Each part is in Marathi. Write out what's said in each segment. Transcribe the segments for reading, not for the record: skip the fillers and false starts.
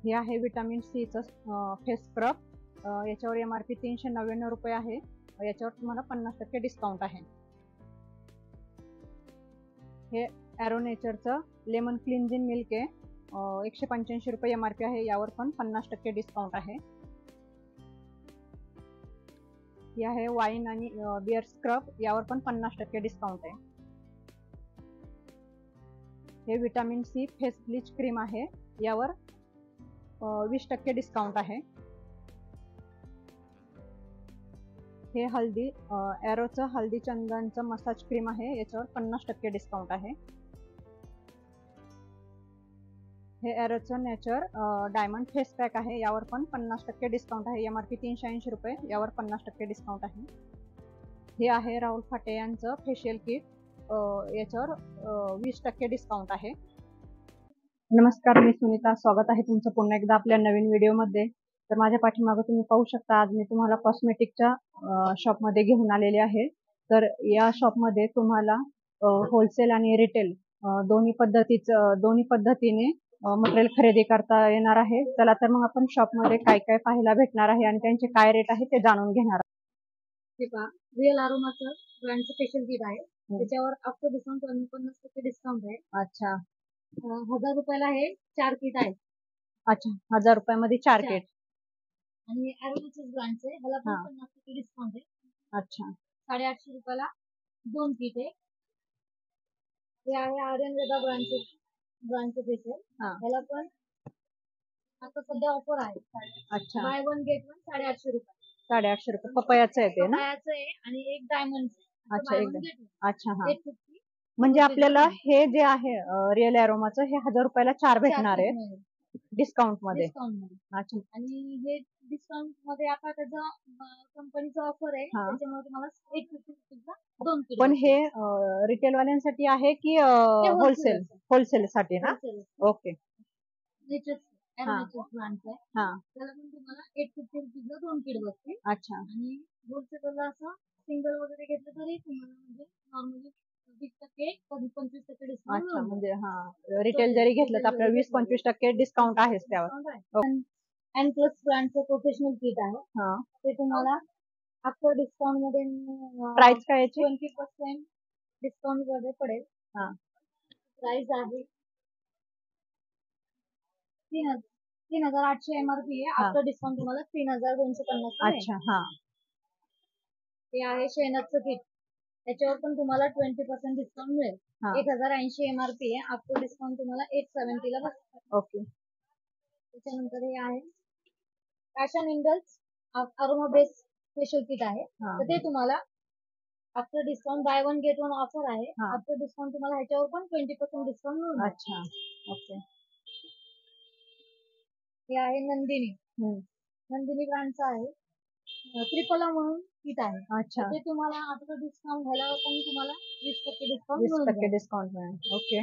हे आहे विटामिन सी चं फेस स्क्रब. याच्यावर MRP 399 रुपये आहे. याच्यावर तुम्हाला 50% डिस्काउंट आहे. हे ॲरो नेचरचं लेमन क्लिन्झिंग मिल्क आहे. 185 रुपये MRP आहे. यावर पण 50% डिस्काउंट आहे. हे आहे वाईन आणि बिअर स्क्रब. यावर पण 50% डिस्काउंट आहे. हे vitamin C face bleach cream आहे. यावर 20% डिस्काउंट आहे. हे हल्दी ॲरोचं हल्दी चंदनचं मसाज क्रीम आहे. याच्यावर 50% डिस्काउंट आहे. हे ॲरोचं नेचर डायमंड फेस पॅक आहे. यावर पण 50% डिस्काउंट आहे. MRP 380 रुपये. यावर 50% डिस्काउंट आहे. हे आहे राहुल फाटे यांचं फेशियल किट. याच्यावर 20% डिस्काउंट आहे. नमस्कार, मी सुनीता. स्वागत आहे तुमचं पुन्हा एकदा आपल्या नवीन व्हिडिओमध्ये. तर माझ्या पाठीमागे तुम्ही पाहू शकता, आज मी तुम्हाला कॉस्मेटिकच्या शॉपमध्ये घेऊन आलेले आहे. तर या शॉपमध्ये तुम्हाला होलसेल आणि रिटेल दोन्ही पद्धतीने मटेरियल खरेदी करता येणार आहे. चला तर मग आपण शॉपमध्ये काय काय पाहायला भेटणार आहे आणि त्यांचे काय रेट आहे ते जाणून घेणार आहोत. हे पहा, रिअल अरोमाचं ब्रँडचं फेशियल किट आहे. त्याच्यावर आफ्टर डिस्काउंट 50% डिस्काउंट आहे. अच्छा, 1000 रुपयाला हे 4 किट आहेत. अच्छा, 1000 रुपयामध्ये 4 किट. आणि अरोमाचंच ब्रँडचं आहे. ह्याला पण 50% डिस्काउंट आहे. अच्छा, 850 रुपयाला 2 किट आहे. हे आहे आर्यन वेदा ब्रँडचं फेशियल. ह्याला पण आता सध्या ऑफर आहे. अच्छा, बाय वन गेट वन 850 रुपये. 850 रुपये. पपयाचं आहे ते ना? पपयाचं आहे आणि एक डायमंड. अच्छा, एकदम. अच्छा, हा. 850. म्हणजे आपल्याला हे जे आहे रिअल अरोमाचं हे 1000 रुपयाला 4 भेटणार आहे डिस्काउंट मध्ये. अच्छा, आणि हे डिस्काउंट मध्ये आता त्याचा कंपनीचा ऑफर आहे. त्याच्यामुळे तुम्हाला 850 रुपयाला 2 किट. पण हे रिटेल वाल्यांसाठी आहे की होलसेल साठी ना? ओके. ब्रँडचं आहे. त्याला पण तुम्हाला 850 रुपयाला 2 किट बसतील. अच्छा. आणि होलसेलला असं सिंगल वगैरे घेतलं तरी तुम्हाला म्हणजे नॉर्मली 20% 25% डिस्काउंट. अच्छा, म्हणजे रिटेल जरी घेतलं तर आपल्याला 20-25% डिस्काउंट आहेच त्यावर. एन प्लस ब्रँडचं प्रोफेशनल किट आहे. ते तुम्हाला आफ्टर डिस्काउंट मध्ये प्राइस काय याची? 20% डिस्काउंट मध्ये पडेल. प्राइस आहे 3800 MRP आहे. आफ्टर डिस्काउंट तुम्हाला 3250. अच्छा, हे आहे शेनतचं किट. त्याच्यावर पण तुम्हाला 20% डिस्काउंट मिळेल. 1080 MRP आहे. आफ्टर डिस्काउंट तुम्हाला 870 ला बसतं. ओके. त्याच्यानंतर हे आहे fashion इंडल्स aroma base facial kit आहे. तर ते तुम्हाला after discount by one get one offer आहे. आफ्टर डिस्काउंट तुम्हाला ह्याच्यावर पण 20% डिस्काउंट मिळेल. अच्छा, ओके. हे आहे नंदिनी ब्रँडचं आहे. त्रिफला म्हणून किट आहे. अच्छा, ते तुम्हाला आफ्टर डिस्काउंट झाल्यावर पण तुम्हाला 20% डिस्काउंट मिळेल. ओके.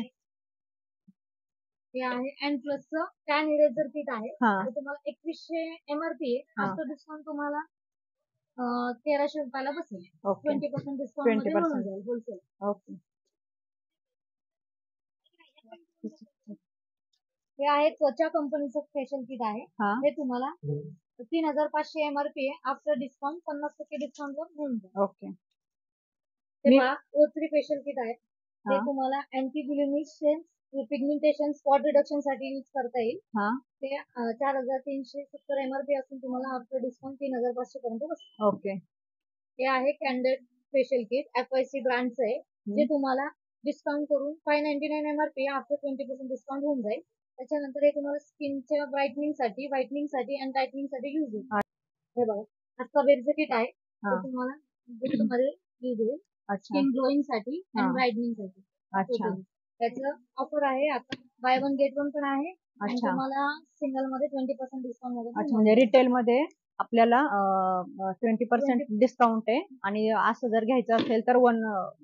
हे आहे एन प्लसचं टॅन इरेजर किट आहे. ते तुम्हाला 2100 MRP आहे. आफ्टर डिस्काउंट तुम्हाला 1300 रुपयाला बसेल. 20% डिस्काउंट मध्ये मिळून जाईल होलसेल. ओके. हे आहे त्वचा कंपनीचं फेशियल किट आहे. हे तुम्हाला 3500 MRP आहे. आफ्टर डिस्काउंट 50% डिस्काउंट वर मिळून जाईल. ओके. ते पहा, O3 फेशियल किट आहे. ते तुम्हाला अँटी ब्लिमिश पिगमेंटेशन स्पॉट रिडक्शन साठी यूज करता येईल. ते 4370 MRP असून तुम्हाला आफ्टर डिस्काउंट 3500 पर्यंत बसतं. ओके. हे आहे कॅन्डेड फेशियल किट FYC ब्रँडचं आहे. जे तुम्हाला डिस्काउंट करून 599 MRP आफ्टर 20% डिस्काउंट होऊन जाईल. त्याच्यानंतर हे तुम्हाला स्किनच्या व्हाईटनिंग साठी आणि टायटनिंग साठी यूज होईल. हे बघा, आता बेरचं किट आहे. ते तुम्हाला मध्ये यूज होईल. स्किन ग्लोईंग साठी आणि ब्राईटनिंग साठी. अच्छा, त्याचं ऑफर आहे. आता बाय वन गेट वन पण आहे. आणि तुम्हाला सिंगल मध्ये 20% डिस्काउंट मध्ये. अच्छा, म्हणजे रिटेल मध्ये आपल्याला 20% डिस्काउंट आहे आणि असं जर घ्यायचं असेल तर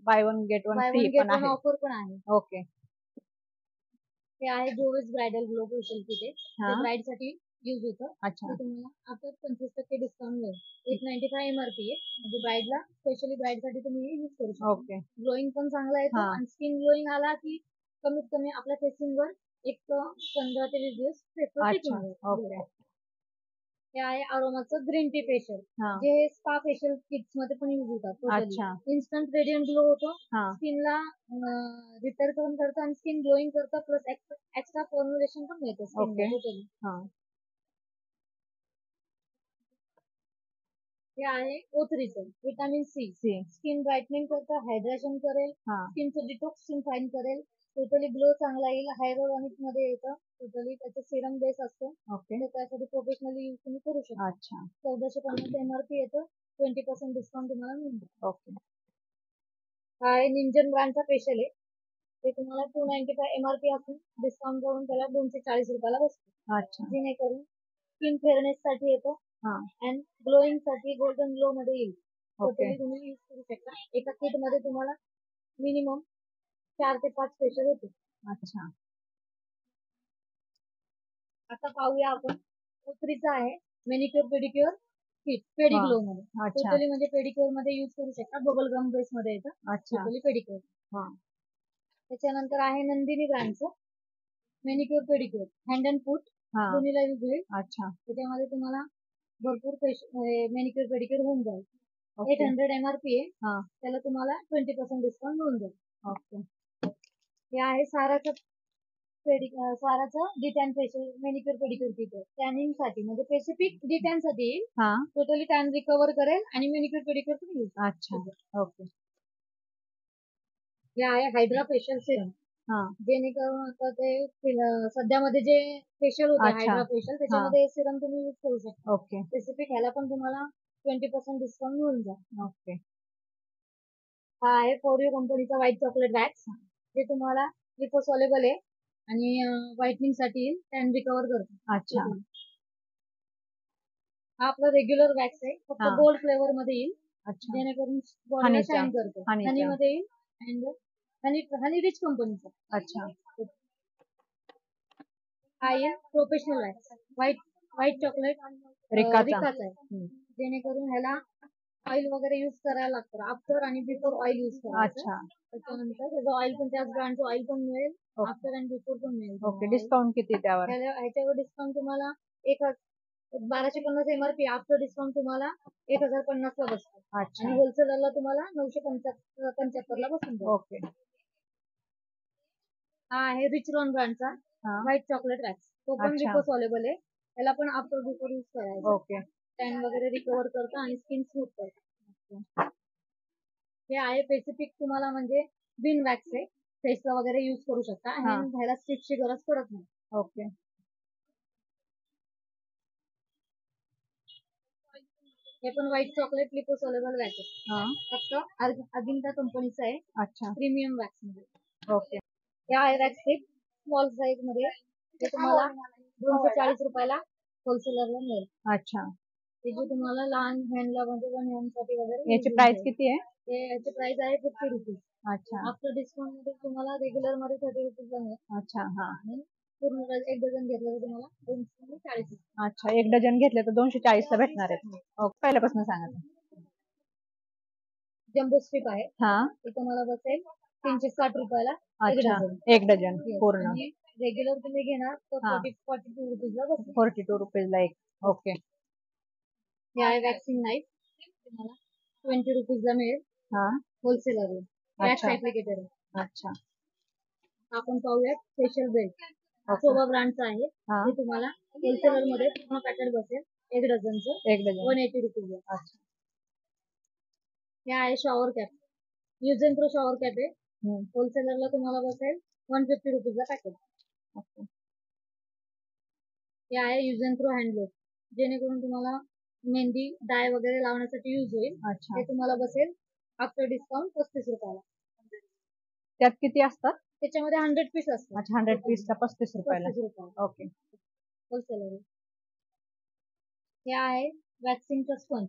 by one get one free पण आहे. ऑफर पण आहे. ओके. हे आहे जोवेस ब्रायडल ग्लो फेशियल किट आहे. ब्राईड साठी यूज होतं. अच्छा, तुम्हाला आता 25% डिस्काउंट मिळेल. 895 MRP आहे. म्हणजे ब्राईडला स्पेशली ब्राईड साठी तुम्ही यूज करू शकता. ओके. ग्लोईंग पण चांगला येतो आणि स्किन ग्लोईंग आला की कमीत कमी आपल्या फेसिंग वर एक 15 ते 20 दिवस प्रेफर अच्छा ओके. हे आहे अरोमाचं ग्रीन टी फेशियल, हा जे स्पा फेशियल किट्स मध्ये पण युज होतात. टोटली अच्छा इन्स्टंट रेडियंट ग्लो होतो, हा स्किनला रिपेअर करून करतं आणि स्किन ग्लोईंग करतं, प्लस एक्स्ट्रा फॉर्म्युलेशन पण मिळतं स्किनला ओके टोटली. हा हे आहे O3चं vitamin C, C skin brightening करतं, हायड्रेशन करेल, हा स्किनचं डिटॉक्सिंग फाईन करेल, टोटली ग्लो चांगला येईल. हायरोलॉनिक मध्ये येतं टोटली, त्याचं सिरम बेस असतो, ओके तर त्यासाठी प्रोफेशनली यूज तुम्ही करू शकता. अच्छा 1450 MRP येतं, 20% डिस्काउंट तुम्हाला मिळून जाईल. ओके हा आहे निंजन ब्रँडचा फेशियल आहे, ते तुम्हाला 295 MRP असून डिस्काउंट करून त्याला 240 रुपयाला बसतो. अच्छा जेणेकरून स्किन फेअरनेस साठी येतं हा अँड ग्लोईंग साठी गोल्डन ग्लो मध्ये येईल. ओके टोटली तुम्ही यूज करू शकता. एका किट मध्ये तुम्हाला मिनिमम 4 ते 5 फेशियल होते. अच्छा आता पाहूया आपण O3चा आहे मेनिक्युअर पेडिक्युअर किट पेडिग्लो मध्ये. अच्छा टोटली म्हणजे पेडिक्युअर मध्ये यूज करू शकता, बबल गम बेस मध्ये येतं अच्छा टोटली पेडिक्युअर. हा त्याच्यानंतर आहे नंदिनी ब्रँडचं manicure pedicure hand and foot हा दोन्हीला यूज होईल. अच्छा त्याच्यामध्ये तुम्हाला भरपूर मेनिक्युअर पेडिक्युअर होऊन जाईल. ओके 800 MRP आहे, हा त्याला तुम्हाला 20% डिस्काउंट मिळून जाईल. ओके हे आहे साराचं detan facial manicure pedicure kit आहे. टॅनिंग साठी म्हणजे स्पेसिफिक डिटॅन साठी येईल. हा टोटली टॅन रिकवर करेल आणि मेनिक्युअर पेडिक्युअर पण यूज. अच्छा ओके हे आहे हायड्रा फेशियल सिरम, हा जेणेकरून आता ते सध्यामध्ये जे फेशियल होते अच्छा हायड्रा फेशियल, हा त्याच्यामध्ये सिरम तुम्ही यूज करू शकता. ओके स्पेसिफिक ह्याला पण तुम्हाला 20% डिस्काउंट मिळून जाईल. ओके हा आहे फॉर यू कंपनीचा व्हाईट चॉकलेट वॅक्स, जे तुम्हाला लिपोसॉलेबल आहे आणि व्हाईटनिंग साठी येईल, टॅन रिकवर करतो. अच्छा हा आपला रेग्युलर वॅक्स आहे, फक्त हा गोल्ड फ्लेवर मध्ये येईल, अच्छा जेणेकरून बॉडीला हनीचा शाईन करतो. हनी हनीचा मध्ये येईल अँड हनी रिच कंपनीचा. अच्छा हा येईल professional wax white white chocolate रिकाचा रिकाचा आहे, हम्म. जेणेकरून ह्याला ऑइल वगैरे युज करायला लागतं. आफ्टर आणि बिफोर ऑइल युज करायचं. अच्छा त्याच्यानंतर त्याचं ऑइल पण त्याच ब्रँडचं ऑइल पण मिळेल, ओके आफ्टर अँड बिफोर पण मिळेल. ओके डिस्काउंट किती त्यावर ह्याच्यावर डिस्काउंट तुम्हाला 1250 MRP, आफ्टर डिस्काउंट तुम्हाला 1050 ला बसतो अच्छा आणि होलसेलरला तुम्हाला 975 ला बसून जाईल. ओके हा आहे रिचरॉन ब्रँडचा हा व्हाईट चॉकलेट वॅक्स, तो पण अच्छा लिपोसॉलेबल आहे, त्याला पण आफ्टर बिफोर यूज करायचं. ओके टॅन वगैरे रिकवर करतं आणि स्किन स्मूथ करतं. हे आहे स्पेसिफिक तुम्हाला म्हणजे बिन वॅक्स आहे, फेसला वगैरे युज करू शकता हा आणि ह्याला स्टिकची गरज पडत नाही. ओके हे पण व्हाईट चॉकलेट लिपोसॉलेबल वॅक्स आहे, हा फक्त अजिंठा कंपनीचं आहे, अच्छा प्रीमियम वॅक्स मध्ये. ओके हे आहे वॅक्स स्टिक स्मॉल साईज मध्ये, ते तुम्हाला 240 रुपयाला होलसेलरला मिळेल. अच्छा ते जे तुम्हाला लहान हँडला म्हणजे 1 हँड साठी वगैरे याची use प्राइस होईल. किती आहे ते याची प्राइस आहे 50 रुपीज. अच्छा आफ्टर डिस्काउंट मध्ये तुम्हाला रेग्युलर मध्ये 30 रुपीज मिळेल अच्छा हा आणि पूर्ण एक डझन घेतलं तर तुम्हाला 240 रुपये. अच्छा एक डझन घेतले तर 240 ला भेटणार आहेत. ओके पहिल्यापासून सांगा. जम्बो स्ट्रिप आहे, हा ते तुम्हाला बसेल 360 रुपयाला एक अच्छा डझन. एक डझन Yes. पूर्ण आणि रेग्युलर तुम्ही घेणार तर हा 42 रुपीज ला बसेल. 42 रुपीजला एक ओके हे आहे वॅक्सिंग नाईफ, तुम्हाला 20 रुपीज ला मिळेल हा होलसेलर. वॅक्स अच्छा ऍप्लिकेटर आहे. अच्छा आपण पाहूयात फेशियल बेल्ट, ओके शोभा ब्रँडचा आहे, हा ते तुम्हाला होलसेलर मध्ये पूर्ण पॅकेट बसेल एक डझनचं एक डझन 180 रुपीज. अच्छा हे आहे shower cap, use and throw shower cap आहे, होलसेलरला तुम्हाला बसेल 150 रुपीज ला पॅकेट. ओके हे आहे use and throw hand glove, जेणेकरून तुम्हाला मेहंदी डाय वगैरे लावण्यासाठी यूज होईल. अच्छा ते तुम्हाला बसेल आफ्टर डिस्काउंट 35 रुपयाला. त्यात किती असतात त्याच्यामध्ये 100 पीस असतात. अच्छा 100 पीसला 35 रुपयाला 35 रुपयाला ओके होलसेलर. हे आहे वॅक्सिंगचा स्पंज,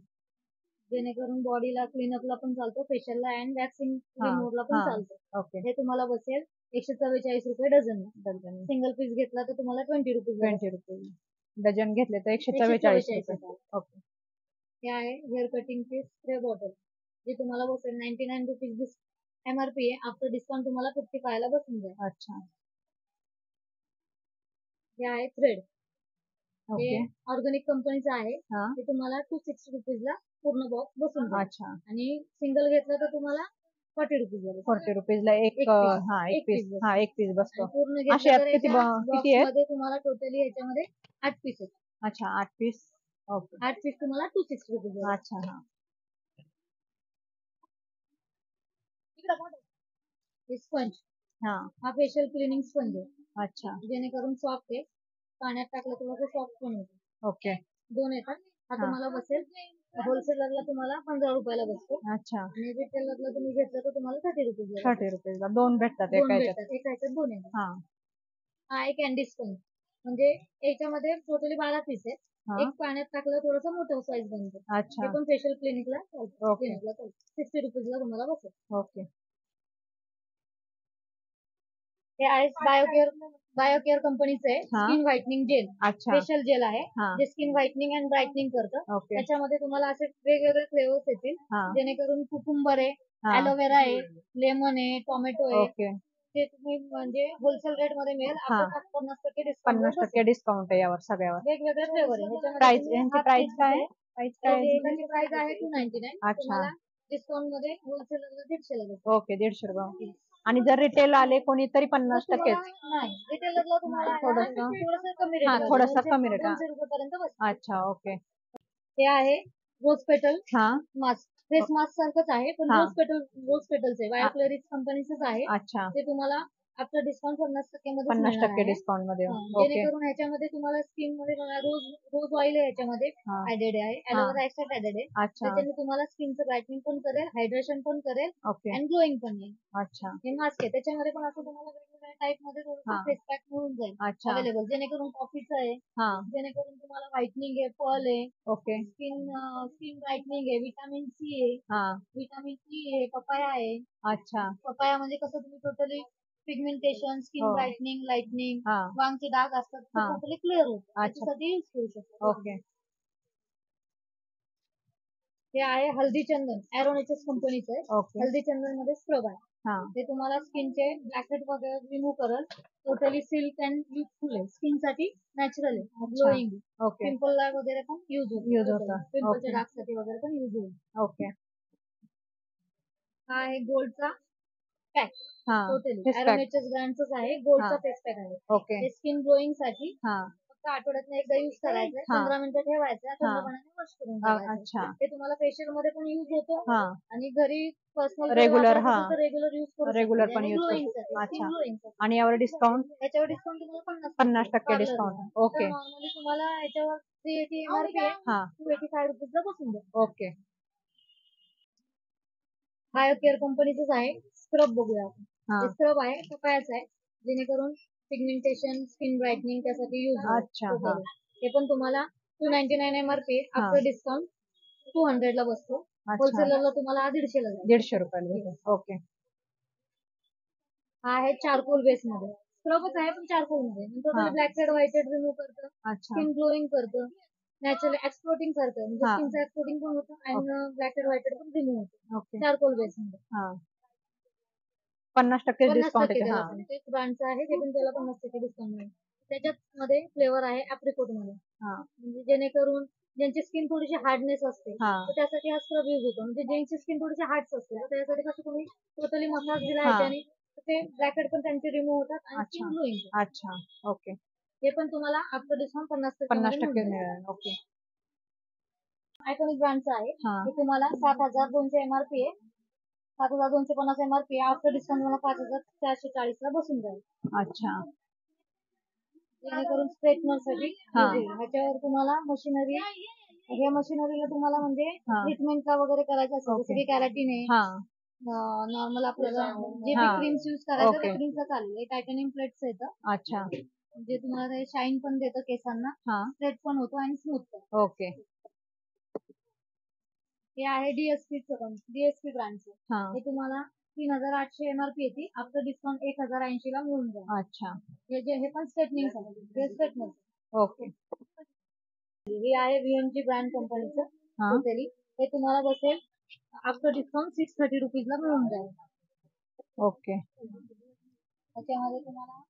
जेणेकरून बॉडीला क्लीनअपला पण चालतो, फेशियलला अँड वॅक्सिंग हा रिमूव्हला पण हा चालतो. ओके हे तुम्हाला बसेल 144 रुपये डझन. डझन सिंगल पीस घेतला तर तुम्हाला 20 रुपीज. 20 रुपये डझन घेतले तर 144 रुपये ओके हे आहे हेअर कटिंगचे स्प्रे बॉटल, जे तुम्हाला बसेल 99 रुपीज MRP आहे, आफ्टर डिस्काउंट तुम्हाला 55 ला बसून जाईल. अच्छा हे आहे थ्रेड, हे ओके. ऑर्गॅनिक कंपनीचं आहे. हा. ते तुम्हाला 260 रुपीजला पूर्ण बॉक्स बसून जाईल. अच्छा. आणि सिंगल घेतलं तर तुम्हाला 40 रुपीजला बसेल. 40 रुपीजला एक एक piece. हा एक एक पीस piece हा बसतो. एक पीस बसतो. आणि पूर्ण असे घेतलं यात तर किती याच्या किती बॉक्स आहेत? मध्ये तुम्हाला टोटली याच्यामध्ये 8 पीस आहेत. अच्छा 8 पीस. ओके. 8 पीस तुम्हाला 260 रुपीज. अच्छा. हा. स्पंज, हा. हा फेशियल क्लिनिंग स्पंज आहे. अच्छा. जेणेकरून सॉफ्ट आहे, पाण्यात टाकलं तर सॉफ्ट पण होतं. ओके. 2 येतात. हा हा. तुम्हाला बसेल होलसेलरला तुम्हाला 15 रुपयाला बसतो. अच्छा. आणि रिटेलरला तुम्ही घेतलं तर तुम्हाला 30 रुपीज. 30 रुपीजला 2 भेटतात 2 एका ह्याच्यात. भेटतात, एका ह्याच्यात 2 येतात. हा. हा आहे कॅन्डी स्पंज, म्हणजे याच्यामध्ये टोटली 12 पीस आहे. हा. एक पाण्यात टाकलं थोडंसं मोठं साईज बनतं. अच्छा. हे पण फेशियल क्लिनिकला चालतं. ओके. क्लिनिकला चालतं. 60 रुपीजला तुम्हाला बसेल. ओके. हे आहे बायोकेअर कंपनीचं आहे. हा. स्किन व्हाइटनिंग जेल, अच्छा. फेशियल जेल आहे. हा. जे स्किन व्हाइटनिंग अँड ब्राईटनिंग करतं. ओके. त्याच्यामध्ये तुम्हाला असे वेगवेगळे फ्लेवर्स येतील. हा. जेणेकरून कुकुंबर आहे, हा. ॲलोवेरा आहे, लेमन आहे, टोमॅटो आहे. ओके. ते तुम्ही म्हणजे होलसेल रेट मध्ये मिळेल. हा. आपलं 50% डिस्काउंट 50% डिस्काउंट आहे यावर सगळ्यावर. वेगवेगळे फ्लेवर आहे. ह्याच्यामध्ये प्राइस तुम्ही यांची half प्राइस piece काय आहे. आहे? प्राइस काय आहे त्याची याची? त्याची प्राइस आहे 299. अच्छा. तुम्हाला डिस्काउंट मध्ये होलसेलरला 150 ला बसेल. ओके 150 रुपये. आणि जर रिटेल आले कोणी तरी 50%. नाही, रिटेलरला तुम्हाला थोडंसं. कमी रेट हा मध्ये थोडंसं कमी रेट. 200 रुपयापर्यंत बसेल. अच्छा. ओके. हे आहे रोज पेटल हा. मास्क. फेस मास्क सारखंच आहे, पण हा. रोज पेटलचं आहे. बायोक्लॅरिक्स कंपनीचंच आहे. अच्छा. ते तुम्हाला आफ्टर डिस्काउंट 50% मध्ये 50% डिस्काउंट मध्ये. ओके. जेणेकरून ह्याच्यामध्ये तुम्हाला स्किन मध्ये बघा रोज ऑइल आहे याच्यामध्ये हा. ऍडेड आहे. ॲलोवेरा एक्स्ट्रा ऍडेड आहे. अच्छा. त्याच्याने तुम्हाला स्किनचं ब्राईटनिंग पण करेल, हायड्रेशन पण करेल ओके. अँड ग्लोईंग पण येईल. अच्छा. हे मास्क आहे. त्याच्यामध्ये पण असं तुम्हाला वेगवेगळ्या टाईप मध्ये हा. थोडंसं फेस पॅक मिळून जाईल अच्छा. अवेलेबल. जेणेकरून कॉफीचं आहे, हा. जेणेकरून तुम्हाला व्हाइटनिंग आहे, पर्ल आहे, ओके. स्किन ब्राईटनिंग आहे, विटामिन सी आहे, हा. विटामिन ई आहे, पपाया आहे. अच्छा. पपाया म्हणजे कसं तुम्ही टोटली पिगमेंटेशन, स्किन हो. ब्राईटनिंग, लाइटनिंग, हा. वांगचे डाग असतात ते हा. टोटली क्लिअर होतं. अच्छा. त्याच्यासाठी यूज करू शकतो. ओके. हे आहे हल्दी चंदन, एरोनेचस कंपनीचं आहे. ओके. हल्दी चंदन मध्ये स्क्रब आहे. हा. ते तुम्हाला स्किनचे ब्लॅकहेड वगैरे रिमूव्ह करेल. टोटली सिल्क अँड युजफुल आहे. स्किन साठी नॅचरल आहे, ग्लोईंग. ओके. पिंपल ला वगैरे पण यूज यूज होतं. होतं. पिंपलच्या ओके. डाग साठी वगैरे पण यूज होईल. ओके. हा आहे गोल्डचा पॅक. हा. Totally face pack. एरोनेचस ब्रँडचाच आहे. गोल्डचा हा. फेस पॅक आहे. ओके. ते स्किन ग्लोईंग साठी हा. फक्त आठवड्यातनं एकदा यूज करायचं. हा. 15 मिनिटं ठेवायचं, थंड हा. पाण्याने वॉश करून टाकायचं. अच्छा. ते तुम्हाला फेशियल मध्ये पण यूज होतं हा. आणि घरी पर्सनल रेग्युलर. हा. रेग्युलर यूज करू रेग्युलर शकतो. पण यूज ग्लोईंग करू. साठी, स्किन अच्छा. ग्लोईंग साठी. आणि यावर डिस्काउंट याच्यावर डिस्काउंट तुम्हाला 50% पार्लरला. डिस्काउंट. तर ओके. नॉर्मली तुम्हाला याच्यावर 380 MRP आहे. हा. 285 रुपीजला बसून जाईल. ओके. बायोकेअर कंपनीचंच आहे. स्क्रब बघूया आपण. हा. हे स्क्रब आहे, पपायाचं आहे. जेणेकरून पिगमेंटेशन, स्किन ब्राईटनिंग त्यासाठी यूज अच्छा. हा. होईल. हे पण तुम्हाला 299 MRP हा. आफ्टर डिस्काउंट 200 ला बसतो. अच्छा. होलसेलरला तुम्हाला 150 ला जाईल. 150 रुपयाला भेटेल. ओके. हा आहे चारकोल बेस मध्ये. स्क्रबच आहे पण चारकोल मध्ये. हा. Totally black head white head remove करतं, अच्छा. स्किन ग्लोईंग करतं, नॅचरल एक्सपोर्टिंग करतं. म्हणजे हा. स्किनचं एक्सपोर्टिंग पण होतं आणि ब्लॅक हेड व्हाईट हेड पण रिमूव्ह होतं. ओके. चारकोल बेस मध्ये. हा. 50% डिस्काउंट 50% आहे. त्याला हा. पण. तेच ब्रँडचं आहे, ते पण त्याला 50% डिस्काउंट मिळेल. त्याच्यात मध्ये फ्लेवर आहे ऍप्रिकॉट मध्ये. हा. म्हणजे जेणेकरून ज्यांची स्किन थोडीशी हार्डनेस असते, हा. तर त्यासाठी हा स्क्रब यूज होतो. म्हणजे ज्यांची स्किन थोडीशी हार्ड असते, तर त्यासाठी कसं तुम्ही टोटली मसाज दिला हा. ह्याच्याने, तर ते ब्लॅकेट पण त्यांचे रिमूव्ह होतात आणि अच्छा. Skin glowing. अच्छा. ओके. हे पण तुम्हाला आफ्टर डिस्काउंट 50% मध्ये 50% मिळून जाईल. मिळेल. ओके. आयकॉनिक ब्रँडचं आहे. हा. हे तुम्हाला 7200 MRP आहे. 7250 MRP आहे. आफ्टर डिस्काउंट तुम्हाला 5440 ला बसून जाईल. अच्छा. जेणेकरून स्ट्रेटनर साठी हा. use होईल. ह्याच्यावर तुम्हाला मशिनरी, ह्या मशिनरीला तुम्हाला म्हणजे हा. ट्रीटमेंटला वगैरे करायचं असेल, जसं ओके. की कॅराटीन आहे, हा. नॉर्मल आपल्याला जे हा. बी क्रीम्स यूज करायचं ओके. ते क्रीमचं चालेल. हे टायटॅनियम प्लेट्स येतं. अच्छा. जे तुम्हाला ते शाईन पण देतं केसांना, हा. स्ट्रेट पण होतो आणि स्मूथ पण. ओके. हे आहे डीएसपी ब्रँडचं. हा. हे तुम्हाला 3800 MRP येते. आफ्टर डिस्काउंट 1080 ला मिळून जाईल. अच्छा. हे पण स्ट्रेटनिंग साठी. हे स्ट्रेटनर. ओके. हे आहे व्हीएनजी ब्रँड कंपनीचं. हा. टोटली हे तुम्हाला बसेल आफ्टर डिस्काउंट 630 रुपीजला मिळून जाईल. ओके. त्याच्यामध्ये तुम्हाला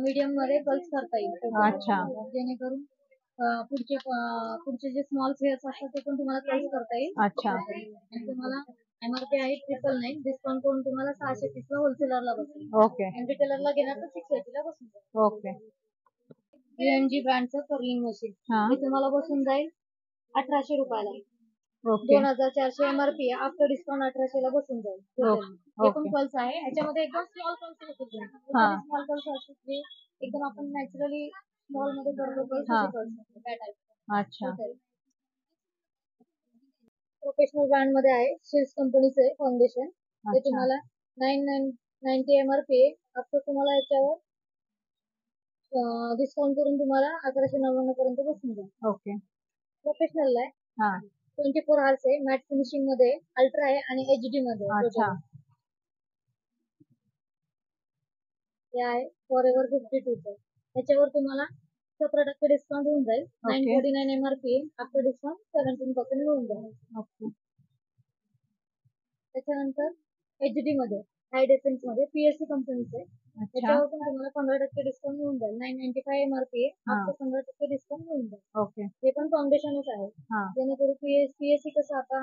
मीडियम मध्ये गर्ल्स करता येईल. अच्छा. जेणेकरून पुढचे जे स्मॉल फेअर्स असतात ते पण तुम्हाला कर्ल्स करता येईल. अच्छा. आणि तुम्हाला MRP आहे 999, डिस्काउंट करून तुम्हाला 630 ला होलसेलरला बसेल. ओके. आणि रिटेलरला घेणार तर 680 ला बसून जाईल. ओके. UMG ब्रँडचं कर्लिंग मशीन हा. हे तुम्हाला बसून जाईल 1800 रुपयाला. ओके. 2400 MRP आहे. आफ्टर डिस्काउंट 1800 ला बसून जाईल. हे पण ओके. पल्स आहे. याच्यामध्ये एकदम स्मॉल पल्स असतील. स्मॉल पल्स असतील जे एकदम आपण नॅचरली स्मॉल मध्ये करतो पल्स हा. असे पल्स त्या टाइप. अच्छा. प्रोफेशनल ब्रँड मध्ये आहे. शिल्स कंपनीचं आहे फाउंडेशन. ते अच्छा. तुम्हाला 990 MRP आहे. आफ्टर तुम्हाला याच्यावर डिस्काउंट करून तुम्हाला 1199 पर्यंत बसून जाईल. ओके. प्रोफेशनल आहे. हा. 24 hours आहे. मॅट फिनिशिंग मध्ये अल्ट्रा आहे आणि HD मध्ये आहे. अच्छा. हे आहे फॉरएव्हर 52 चं. त्याच्यावर तुम्हाला 17% डिस्काउंट होऊन जाईल. 949 MRP आहे. आफ्टर डिस्काउंट 17% मिळून जाईल. ओके. त्याच्यानंतर HD मध्ये हाय डिफेन्स मध्ये PSC कंपनीचं आहे. त्याच्यावर पण तुम्हाला 15% डिस्काउंट मिळून जाईल. 995 MRP आहे. आफ्टर 15% डिस्काउंट मिळून जाईल. ओके. हे पण फाउंडेशनच आहे. हा. जेणेकरून PSC कसं आता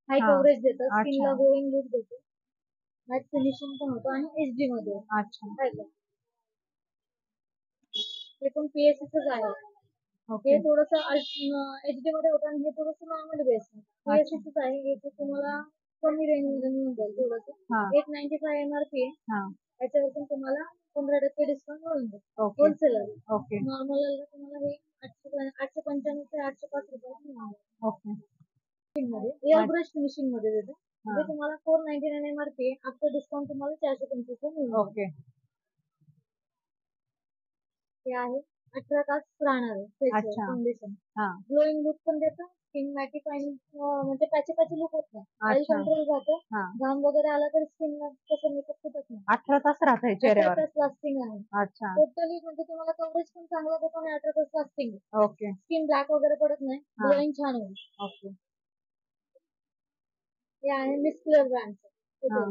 हाय कव्हरेज देतं, स्किनला ग्लोईंग लुक देतं, मॅट फिनिशिंग पण होतं आणि HD मध्ये. अच्छा. हे पण PSCच आहे. ओके. हे थोडंसं HD मध्ये होतं आणि हे थोडंसं नॉर्मल बेस आहे. PSCच आहे. हे तुम्हाला कमी रेंज मध्ये मिळून जाईल थोडंसं. 895 MRP आहे. त्याच्यावर पण तुम्हाला 15% डिस्काउंट मिळून जाईल. होलसेलर. ओके. नॉर्मल तुम्हाला हे 895 ते 805 रुपये मिळणार. ओके. एअर ब्रश फिनिशिंग मध्ये देतो. हे तुम्हाला 499 MRP आहे. आफ्टर डिस्काउंट तुम्हाला 425 ला मिळून जाईल. ओके. हे आहे 18 तास राहणार आहे फेस फाउंडेशन. ग्लोईंग लुक पण देतं. स्किन मॅटिफाईंग म्हणजे पॅची लुक होत नाही. ऑइल कंट्रोल राहतं. घाम वगैरे आला तर स्किनला कसं मेकअप फुटत नाही. 18 तास राहते चेहऱ्यावर. 18 तास लास्टिंग आहे. अच्छा. टोटली म्हणजे तुम्हाला कव्हरेज पण चांगलं देतो आणि 18 तास लास्टिंग आहे. ओके. स्किन ब्लॅक वगैरे पडत नाही. ग्लोईंग छान होईल. ओके. हे आहे मिस क्लिअर ब्रँडचं.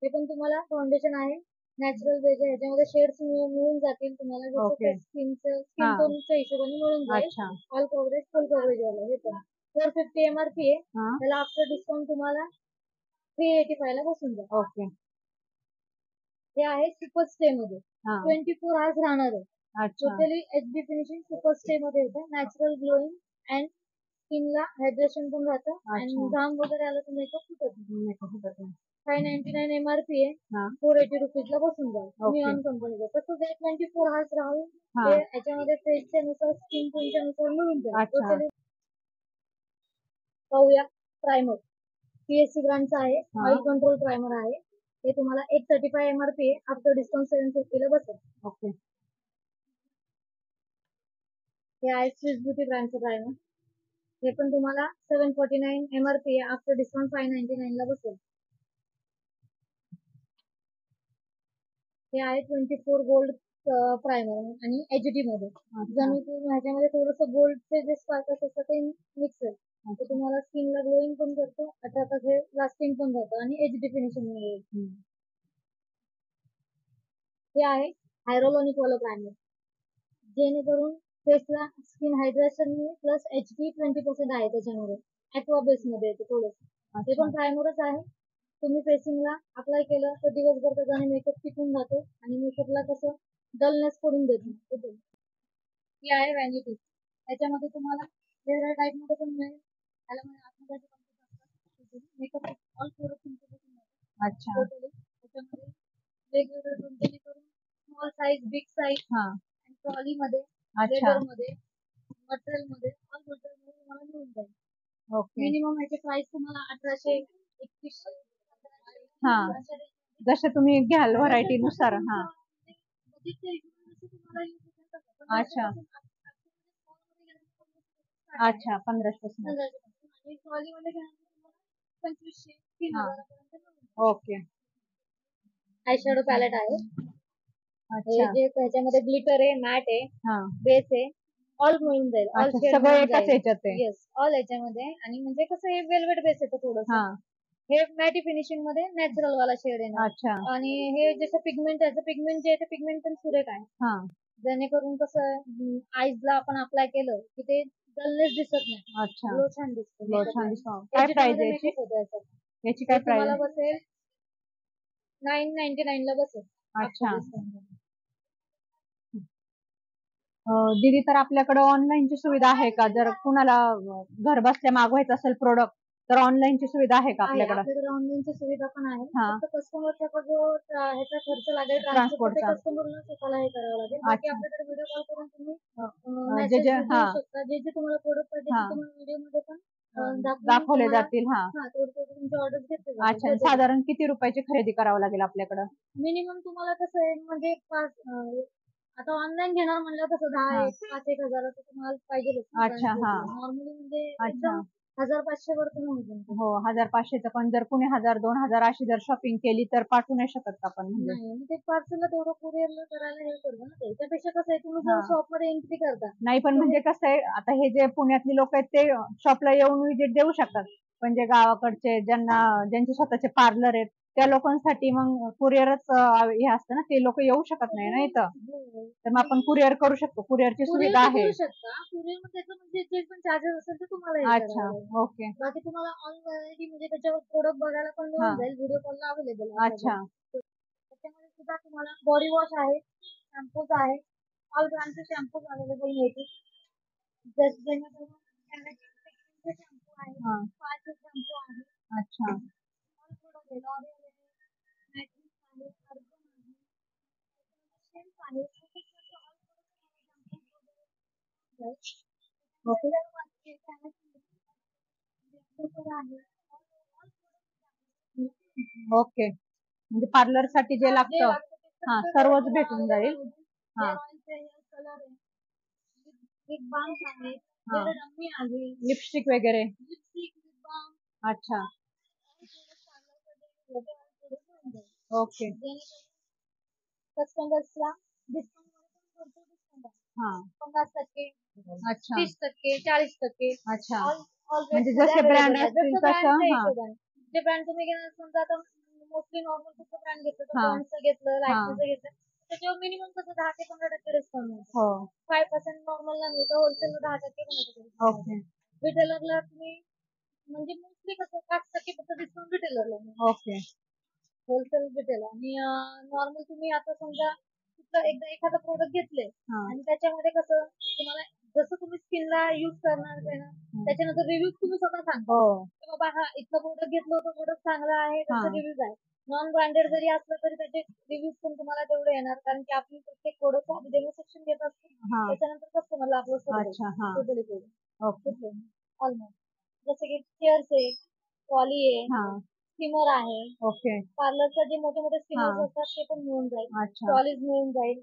हे पण तुम्हाला फाउंडेशन आहे नॅचरल बेस आहे. ह्याच्यामध्ये शेड्स मिळून जातील तुम्हाला जसं स्किन टोनच्या हिशोबाने मिळून जाईल. ऑल कव्हरेज फुल कव्हरेज वाला. हे पण 450 MRP आहे. त्याला आफ्टर डिस्काउंट तुम्हाला 385 ला बसून जाईल. ओके. हे आहे सुपर स्टे मध्ये 24 hours राहणार आहे. Totally HD finishing super stay मध्ये येतं. नॅचरल ग्लोईंग अँड स्किनला हायड्रेशन पण राहतं आणि घाम वगैरे आला तर मेकअप फुटत नाही. 599 MRP आहे. 480 रुपीजला बसून जाईल. निऑन कंपनीचं. तसंच 24 hours राहून ते याच्यामध्ये फेसच्या नुसार स्किन टोनच्या नुसार मिळून जाईल. पाहूया प्रायमर. PSC ब्रँडचं आहे. ऑइल कंट्रोल प्रायमर आहे. हे तुम्हाला 835 MRP आहे. आफ्टर डिस्काउंट 750 ला बसेल. ओके. हे आहे स्विस ब्युटी ब्रँडचं प्रायमर. हे पण तुम्हाला 749 MRP आहे. आफ्टर डिस्काउंट 599 ला बसेल. हे आहे 24 गोल्ड प्रायमर आणि HD मध्ये. जणू ह्याच्यामध्ये थोडंसं गोल्डचे जे स्पार्कल्स असतात ते मिक्स आहे. ते तुम्हाला स्किनला ग्लोईंग पण करतो. 18 तास हे लास्टिंग पण जातं आणि HD फिनिशिंग मिळेल. हे आहे हायरोलॉनिक वाला प्रायमर. जेणेकरून फेसला स्किन हायड्रेशन प्लस HD 20% आहे त्याच्यामध्ये. ॲक्वा बेस मध्ये येते थोडंसं. ते पण प्रायमरच आहे. तुम्ही फेसिंगला अप्लाय केलं तर दिवसभर त्याच्याने मेकअप टिकून जातो आणि मेकअपला कसं डलनेस पडून देतो. ही आहे व्हॅनिटी. त्याच्यामध्ये तुम्हाला वेगळ्या टाईप मध्ये पण मिळेल. मेकअप ऑल प्रोडक्ट त्याच्यामध्ये वेगवेगळे जेणेकरून स्मॉल साईज, बिग साईज आणि ट्रॉली मध्ये, लेदर मध्ये, मटेरियल मध्ये, ऑल मटेरियल मध्ये तुम्हाला मिळून जाईल. मिनिमम याची प्राइस तुम्हाला 1800, 2100. जसे तुम्ही घ्याल व्हरायटी नुसार. अच्छा. अच्छा. 1500. आणि ट्रॉली मध्ये घ्याल 2500, 3000. ओके. आयशॅडो पॅलेट आहे. जे त्याच्यामध्ये ग्लिटर आहे, मॅट आहे, बेस आहे, ऑल मिळून जाईल. ऑल सगळं एकाच याच्यात आहे. येस, ऑल याच्यामध्ये. आणि म्हणजे कसं हे वेलवेट बेस येतं थोडंसं. हे मॅटी फिनिशिंग मध्ये नॅचरल वाला शेड येणार. अच्छा. आणि हे जसं पिगमेंट त्याचं पिगमेंट जे आहे ते पिगमेंट पण सुरेख आहे. हा. जेणेकरून कसं आईजला आपण अप्लाय केलं की ते डलनेस दिसत नाही. अच्छा. ग्लो छान दिसतो. ग्लो छान दिसतो. काय प्राइस आहे याची? याची काय प्राइस? तुम्हाला बसेल 999 ला बसेल. अच्छा. दीदी, तर आपल्याकडे ऑनलाईनची सुविधा आहे का? जर कुणाला घर बसल्या मागवायचं असेल प्रोडक्ट तर ऑनलाईनची सुविधा आहे का आपल्याकडे? आपल्याकडे ऑनलाईनची सुविधा पण आहे. हा. फक्त कस्टमरचा जो ह्याचा खर्च लागेल ट्रान्सपोर्टचा, कस्टमरला स्वतःला हे करावं लागेल. बाकी आपल्याकडे व्हिडिओ कॉल करून तुम्ही जे जे मेसेज देऊ शकता. जे जे तुम्हाला प्रोडक्ट पाहिजे ते तुम्हाला व्हिडिओ मध्ये पण दाखवले जातील. हा. तुमची ऑर्डर घेतली अच्छा. साधारण किती रुपयाची खरेदी करावं लागेल आपल्याकडे? मिनिमम तुम्हाला कसं आहे म्हणजे आता ऑनलाईन घेणार म्हणलं कसं 5-1 हजाराचं तुम्हाला पाहिजे. अच्छा. हा. नॉर्मली म्हणजे एकदम 1000-500 वर तुम्ही हो, 1000-500चं पण जर कुणी 1000-2000 अशी जर शॉपिंग केली तर पाठवू नाही शकत का आपण? नाही, ते पार्सलला तेवढं कुरिअरला करायला हे पडतं ना. त्याच्यापेक्षा कसं आहे तुम्ही जर शॉप मध्ये एंट्री करता. नाही, पण म्हणजे कसं आहे, आता हे जे पुण्यातली लोक आहेत ते शॉपला येऊन विजिट देऊ शकतात, पण जे गावाकडचे ज्यांचे स्वतःचे पार्लर आहेत त्या लोकांसाठी मग कुरिअरच हे असतं ना, ते लोक येऊ शकत नाही ना इथं. तर मग आपण कुरिअर करू शकतो. कुरिअरची सुविधा आहे. कुरिअर मध्ये म्हणजे जे पण चार्जेस असेल ते तुम्हाला. अच्छा. ओके. बाकी तुम्हाला ऑनलाईन म्हणजे त्याच्यावर प्रोडक्ट बघायला पण मिळून जाईल. व्हिडिओ कॉलला अवेलेबल. अच्छा. त्याच्यामध्ये सुद्धा तुम्हाला बॉडी वॉश आहे, शॅम्पूज आहे, ऑल ब्रँडचे शॅम्पूज अवेलेबल मिळतील. जेणेकरून शॅम्पू आहे, स्पाचे शॅम्पू आहे. अच्छा. ऑल प्रोडक्ट आहे. लॉरियल आहे, मॅट्रिक्स आहे, अर्बन आहे, शेम्स आहे. ओके. म्हणजे पार्लर साठी जे लागतं सर्वच भेटून जाईल. हा. लिपस्टिक वगैरे. अच्छा. ओके. कस्टमर्सला डिस्काउंट 50%, अच्छा. 30%, 40%. अच्छा. म्हणजे जसे ब्रँड असतील तसं. जे ब्रँड तुम्ही घेणार समजा आता मोस्टली नॉर्मल कुठलं ब्रँड घेतलं तर पॉन्डचं घेतलं, लायक्मीचं घेतलं त्याच्यावर मिनिमम कसं 10 ते 15% डिस्काउंट मिळतो. 5% नॉर्मलला मिळतं, होलसेलला 10% ओके. रिटेलरला तुम्ही म्हणजे मोस्टली कसं 5% फक्त डिस्काउंट रिटेलरला. ओके. Wholesale retail. आणि नॉर्मल तुम्ही आता समजा एकदा एखादं प्रोडक्ट घेतले आणि त्याच्यामध्ये कसं तुम्हाला जसं तुम्ही स्किनला युज करणार ना त्याच्यानंतर रिव्ह्यू तुम्ही स्वतः सांगता की बाबा हा इथलं प्रोडक्ट घेतलं होतं, प्रोडक्ट चांगलं आहे, त्याचा रिव्ह्यूज आहे. नॉन ब्रँडेड जरी असलं तरी त्याचे रिव्ह्यूज पण तुम्हाला तेवढे येणार, कारण की आपण प्रत्येक प्रोडक्ट आधी डेमो सेक्शन घेत असतो. त्याच्यानंतर कस्टमरला आपलं ऑलमोस्ट जसं की चेअर्स आहे, पॉली आहे, स्टीमर आहे. ओके. पार्लरचा जे मोठे मोठे स्टीमर्स असतात ते पण मिळून जाईल. ट्रॉलीज मिळून जाईल.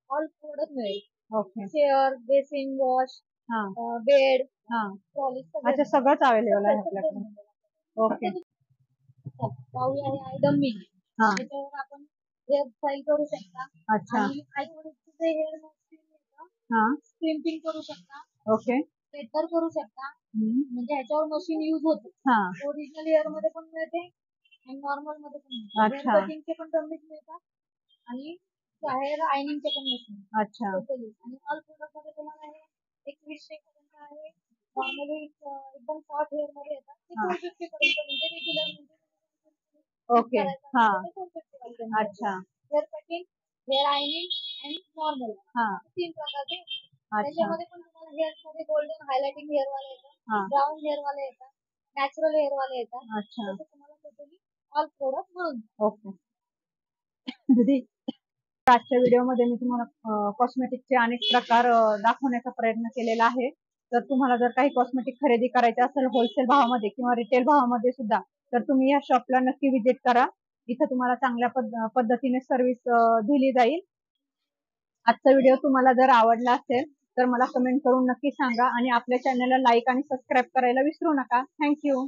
ऑल प्रोडक्ट मिळेल. Okay. Chair, basin, wash, bed, trolleys सगळंच अवेलेबल आहे आपल्याकडे. ओके. पाहूया हे आहे डम्मी. त्याच्यावर आपण हेअर स्टाईल करू शकता. आणि आयब्रोचे हेअर स्क्रिम्पिंग करू शकता. ओके. स्ट्रेटनर करू शकता. म्हणजे ह्याच्यावर मशीन युज होते. ओरिजिनल हेअर मध्ये पण मिळते आणि नॉर्मल मध्ये पण मिळते. हेअर कटिंगचे पण डम्मीज मिळतात आणि हेअर आयनिंगचे पण मशीन. अच्छा. आणि ऑल प्रोडक्ट मध्ये तुम्हाला हे 2100 पर्यंत आहे. नॉर्मली एकदम शॉर्ट हेअर मध्ये येतात ते 450 पर्यंत म्हणजे रेग्युलर म्हणजे. ओके. अच्छा. हेअर कटिंग, हेअर आयनिंग आणि नॉर्मल 3 प्रकारचे. त्याच्यामध्ये पण तुम्हाला हेअर मध्ये गोल्डन हायलाइटिंग हेअर वाले येतात, ब्राऊन हेअर वाले येतात, नॅचरल हेअर वाले येतात. अच्छा. तुम्हाला टोटली ऑल प्रोडक्ट मिळून. ओके. दीदी, आजच्या व्हिडिओमध्ये मी तुम्हाला कॉस्मेटिकचे अनेक प्रकार दाखवण्याचा प्रयत्न केलेला आहे. तर तुम्हाला जर काही कॉस्मेटिक खरेदी करायचे असेल होलसेल भावामध्ये किंवा रिटेल भावामध्ये सुद्धा तर तुम्ही या शॉपला नक्की व्हिजिट करा. इथं तुम्हाला चांगल्या पद्धतीने सर्व्हिस दिली जाईल. आजचा व्हिडिओ तुम्हाला जर आवडला असेल तर मला कमेंट करून नक्की सांगा आणि आपल्या चॅनलला लाईक आणि सबस्क्राईब करायला विसरू नका. थँक्यू.